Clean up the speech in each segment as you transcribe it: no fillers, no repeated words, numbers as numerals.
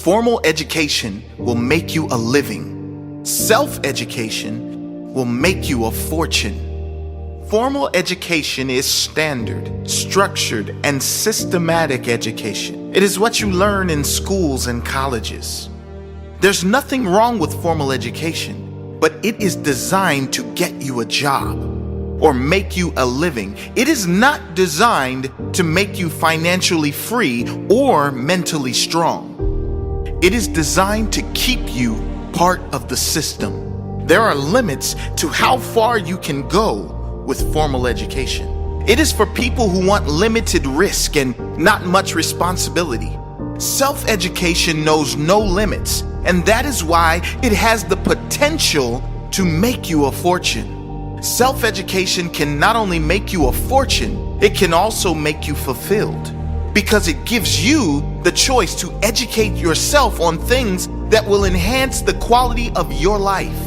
Formal education will make you a living. Self-education will make you a fortune. Formal education is standard, structured, and systematic education. It is what you learn in schools and colleges. There's nothing wrong with formal education, but it is designed to get you a job or make you a living. It is not designed to make you financially free or mentally strong. It is designed to keep you part of the system. There are limits to how far you can go with formal education. It is for people who want limited risk and not much responsibility. Self-education knows no limits, and that is why it has the potential to make you a fortune. Self-education can not only make you a fortune, it can also make you fulfilled, because it gives you the choice to educate yourself on things that will enhance the quality of your life.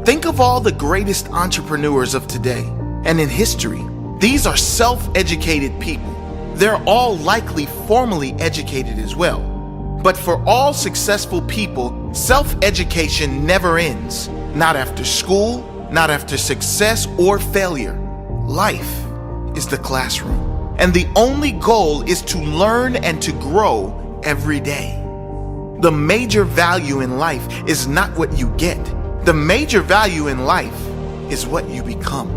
Think of all the greatest entrepreneurs of today and in history. These are self-educated people. They're all likely formally educated as well. But for all successful people, self-education never ends. Not after school, not after success or failure. Life is the classroom, and the only goal is to learn and to grow every day. The major value in life is not what you get. The major value in life is what you become.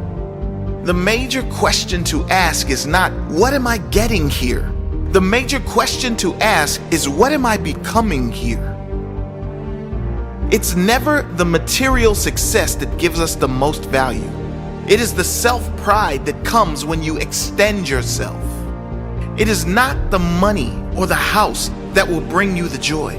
The major question to ask is not, what am I getting here? The major question to ask is, what am I becoming here? It's never the material success that gives us the most value. It is the self-pride that comes when you extend yourself. It is not the money or the house that will bring you the joy.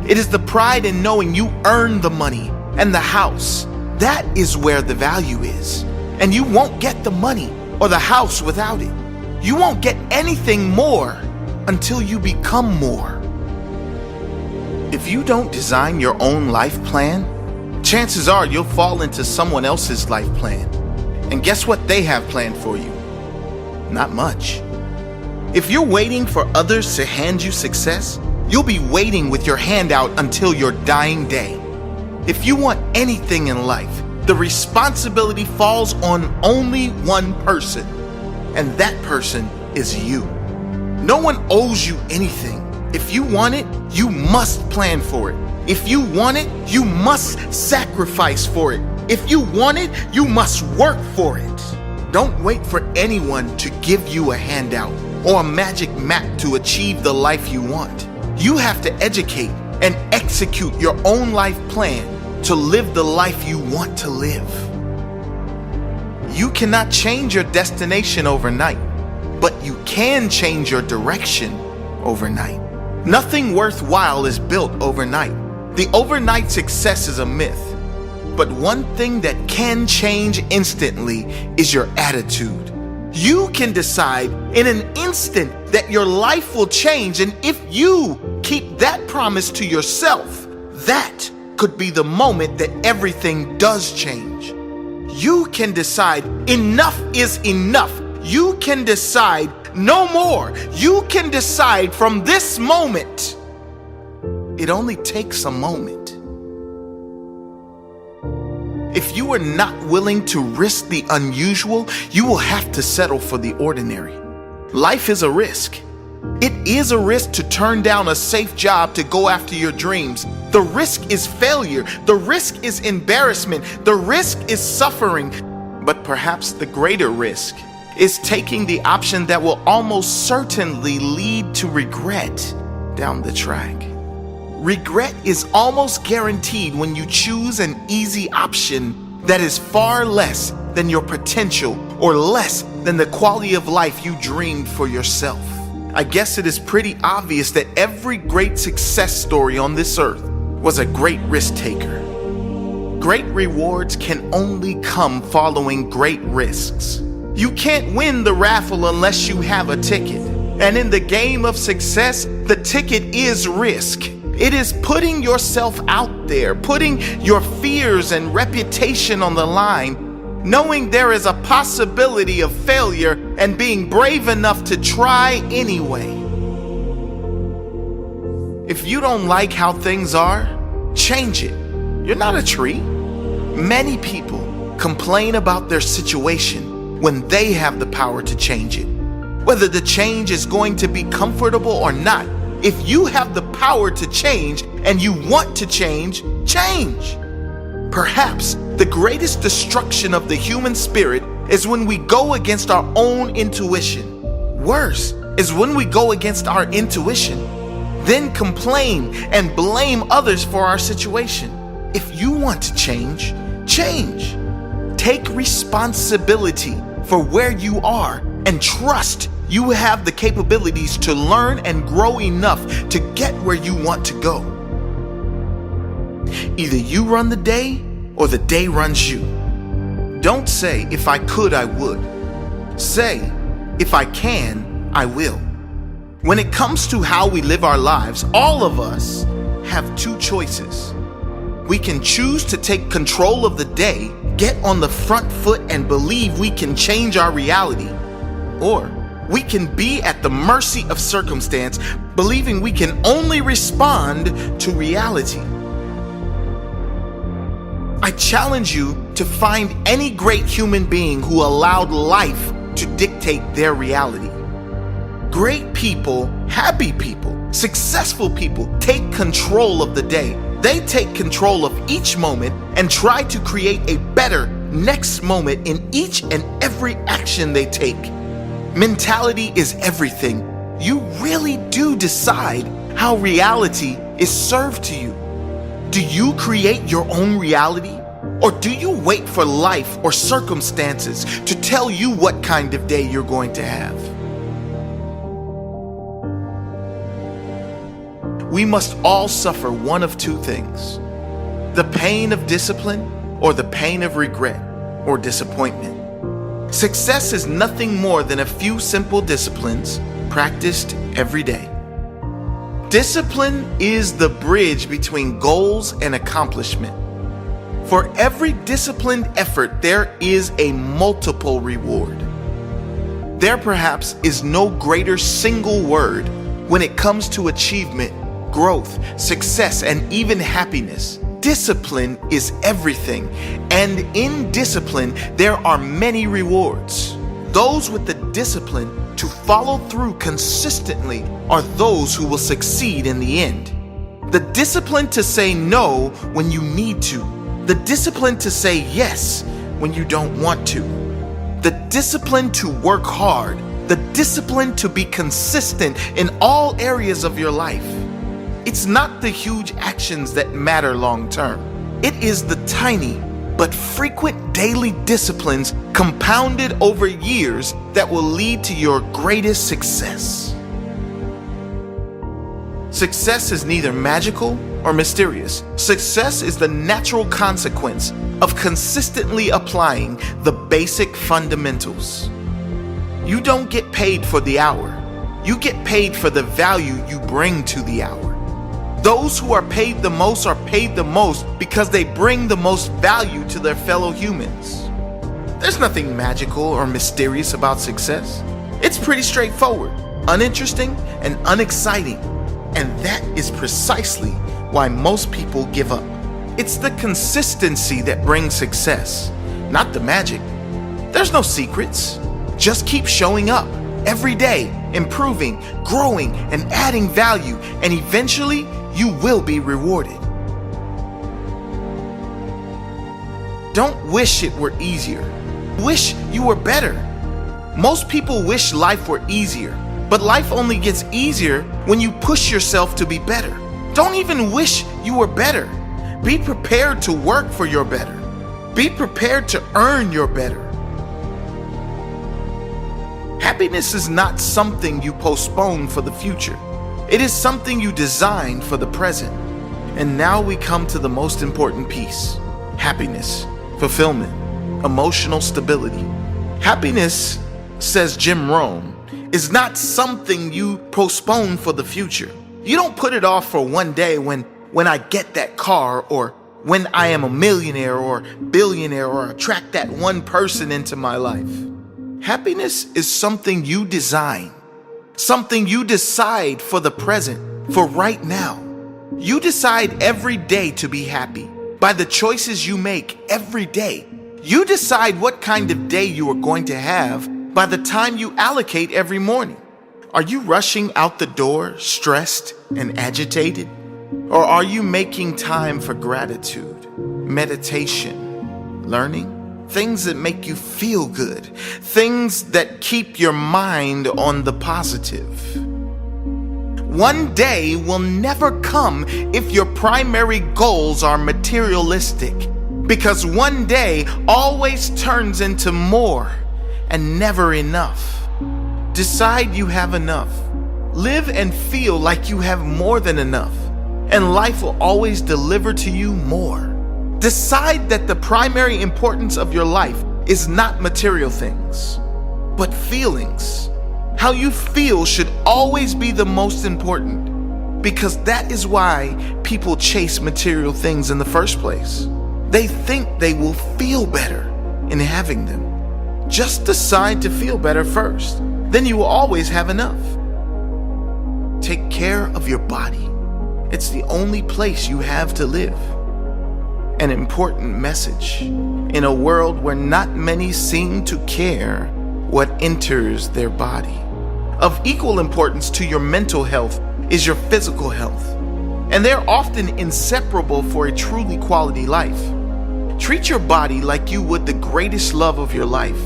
It is the pride in knowing you earned the money and the house. That is where the value is. And you won't get the money or the house without it. You won't get anything more until you become more. If you don't design your own life plan, chances are you'll fall into someone else's life plan. And guess what they have planned for you? Not much. If you're waiting for others to hand you success, you'll be waiting with your hand out until your dying day. If you want anything in life, the responsibility falls on only one person, and that person is you. No one owes you anything. If you want it, you must plan for it. If you want it, you must sacrifice for it. If you want it, you must work for it. Don't wait for anyone to give you a handout or a magic map to achieve the life you want. You have to educate and execute your own life plan to live the life you want to live. You cannot change your destination overnight, but you can change your direction overnight. Nothing worthwhile is built overnight. The overnight success is a myth, but one thing that can change instantly is your attitude. You can decide in an instant that your life will change, and if you keep that promise to yourself, that could be the moment that everything does change. You can decide enough is enough. You can decide no more. You can decide from this moment. It only takes a moment. If you are not willing to risk the unusual, you will have to settle for the ordinary. Life is a risk. It is a risk to turn down a safe job to go after your dreams. The risk is failure. The risk is embarrassment. The risk is suffering. But perhaps the greater risk is taking the option that will almost certainly lead to regret down the track. Regret is almost guaranteed when you choose an easy option that is far less than your potential or less than the quality of life you dreamed for yourself. I guess it is pretty obvious that every great success story on this earth was a great risk taker. Great rewards can only come following great risks. You can't win the raffle unless you have a ticket. And in the game of success, the ticket is risk. It is putting yourself out there, putting your fears and reputation on the line, knowing there is a possibility of failure and being brave enough to try anyway. If you don't like how things are, change it. You're not a tree. Many people complain about their situation when they have the power to change it. Whether the change is going to be comfortable or not, if you have the power to change and you want to change, change. Perhaps the greatest destruction of the human spirit is when we go against our own intuition. Worse is when we go against our intuition, then complain and blame others for our situation. If you want to change, change. Take responsibility for where you are and trust you have the capabilities to learn and grow enough to get where you want to go. Either you run the day or the day runs you. Don't say, if I could, I would. Say, if I can, I will. When it comes to how we live our lives, all of us have two choices. We can choose to take control of the day, get on the front foot, and believe we can change our reality. Or we can be at the mercy of circumstance, believing we can only respond to reality. I challenge you to find any great human being who allowed life to dictate their reality. Great people, happy people, successful people take control of the day. They take control of each moment and try to create a better next moment in each and every action they take. Mentality is everything. You really do decide how reality is served to you. Do you create your own reality? Or do you wait for life or circumstances to tell you what kind of day you're going to have? We must all suffer one of two things: the pain of discipline or the pain of regret or disappointment. Success is nothing more than a few simple disciplines practiced every day. Discipline is the bridge between goals and accomplishment. For every disciplined effort, there is a multiple reward. There perhaps is no greater single word when it comes to achievement, growth, success, and even happiness. Discipline is everything, and in discipline, there are many rewards. Those with the discipline to follow through consistently are those who will succeed in the end. The discipline to say no when you need to. The discipline to say yes when you don't want to. The discipline to work hard. The discipline to be consistent in all areas of your life. It's not the huge actions that matter long term. It is the tiny but frequent daily disciplines compounded over years that will lead to your greatest success. Success is neither magical or mysterious. Success is the natural consequence of consistently applying the basic fundamentals. You don't get paid for the hour. You get paid for the value you bring to the hour. Those who are paid the most are paid the most because they bring the most value to their fellow humans. There's nothing magical or mysterious about success. It's pretty straightforward, uninteresting, and unexciting. And that is precisely why most people give up. It's the consistency that brings success, not the magic. There's no secrets. Just keep showing up every day, improving, growing, and adding value, and eventually you will be rewarded. Don't wish it were easier. Wish you were better. Most people wish life were easier, but life only gets easier when you push yourself to be better. Don't even wish you were better. Be prepared to work for your better. Be prepared to earn your better. Happiness is not something you postpone for the future. It is something you design for the present. And now we come to the most important piece: happiness, fulfillment, emotional stability. Happiness, says Jim Rohn, is not something you postpone for the future. You don't put it off for one day when I get that car, or when I am a millionaire or billionaire, or attract that one person into my life. Happiness is something you design, something you decide for the present. for right now. You decide every day to be happy by the choices you make every day. You decide what kind of day you are going to have by the time you allocate every morning. Are you rushing out the door, stressed and agitated? Or are you making time for gratitude, meditation, learning? Things that make you feel good, things that keep your mind on the positive. One day will never come if your primary goals are materialistic, because one day always turns into more and never enough. Decide you have enough. Live and feel like you have more than enough, and life will always deliver to you more. Decide that the primary importance of your life is not material things, but feelings. How you feel should always be the most important, because that is why people chase material things in the first place. They think they will feel better in having them. Just decide to feel better first, then you will always have enough. Take care of your body. It's the only place you have to live. An important message in a world where not many seem to care what enters their body. Of equal importance to your mental health is your physical health, and they're often inseparable for a truly quality life. Treat your body like you would the greatest love of your life.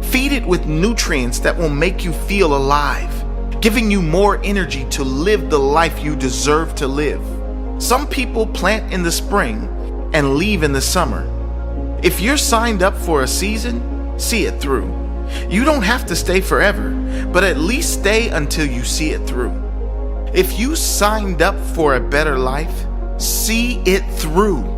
Feed it with nutrients that will make you feel alive, giving you more energy to live the life you deserve to live. Some people plant in the spring and leave in the summer. If you're signed up for a season, see it through. You don't have to stay forever, but at least stay until you see it through. If you signed up for a better life, see it through.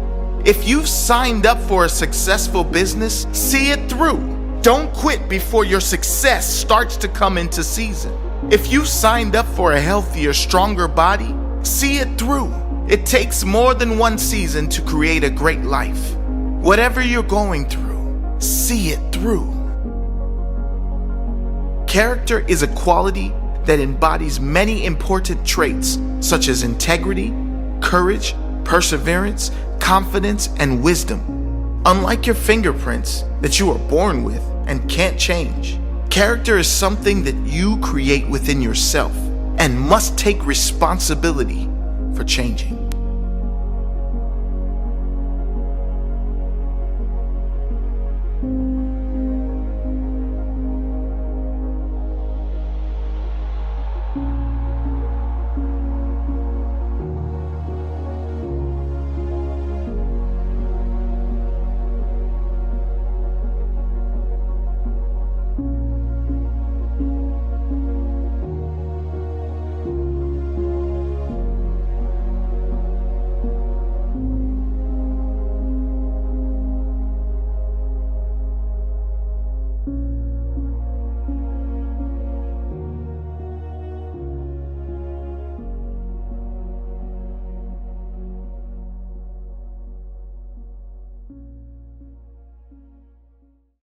If you've signed up for a successful business, see it through. Don't quit before your success starts to come into season. If you signed up for a healthier, stronger body, see it through. It takes more than one season to create a great life. Whatever you're going through, see it through. Character is a quality that embodies many important traits such as integrity, courage, perseverance, confidence, and wisdom. Unlike your fingerprints that you are born with and can't change, character is something that you create within yourself and must take responsibility for changing.